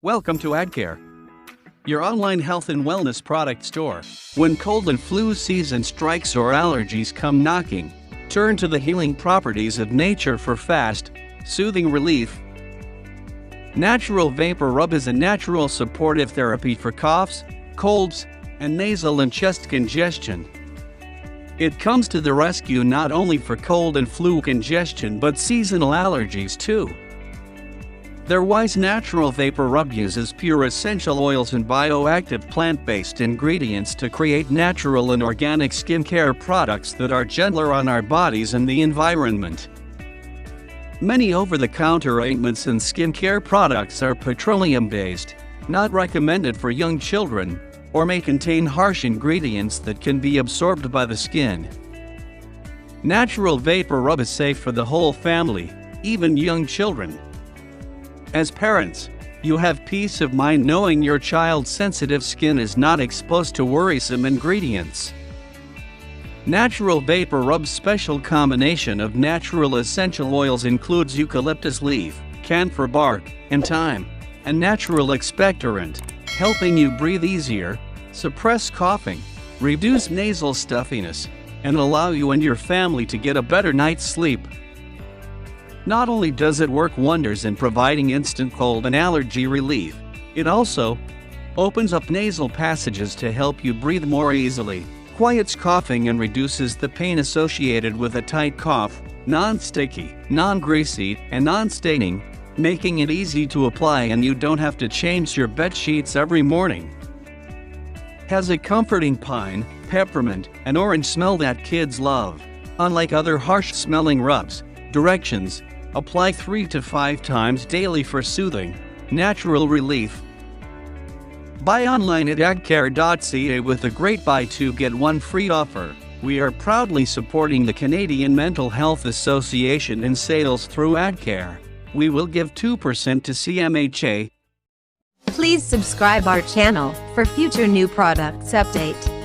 Welcome to AdCare, your online health and wellness product store. When cold and flu season strikes or allergies come knocking, turn to the healing properties of nature for fast, soothing relief. Natural Vapor Rub is a natural supportive therapy for coughs, colds, and nasal and chest congestion. It comes to the rescue not only for cold and flu congestion but seasonal allergies too. Their Wise Natural Vapor Rub uses pure essential oils and bioactive plant-based ingredients to create natural and organic skincare products that are gentler on our bodies and the environment. Many over-the-counter ointments and skincare products are petroleum-based, not recommended for young children, or may contain harsh ingredients that can be absorbed by the skin. Natural Vapor Rub is safe for the whole family, even young children. As parents, you have peace of mind knowing your child's sensitive skin is not exposed to worrisome ingredients. Natural Vapor Rub's special combination of natural essential oils includes eucalyptus leaf, camphor bark, and thyme, a natural expectorant, helping you breathe easier, suppress coughing, reduce nasal stuffiness, and allow you and your family to get a better night's sleep. Not only does it work wonders in providing instant cold and allergy relief, it also opens up nasal passages to help you breathe more easily, quiets coughing and reduces the pain associated with a tight cough, non-sticky, non-greasy, and non-staining, making it easy to apply and you don't have to change your bed sheets every morning. Has a comforting pine, peppermint, and orange smell that kids love. Unlike other harsh-smelling rubs, directions: apply 3 to 5 times daily for soothing, natural relief. Buy online at adcare.ca with a great buy 2 get 1 free offer. We are proudly supporting the Canadian Mental Health Association in sales through AdCare. We will give 2% to CMHA. Please subscribe our channel for future new products update.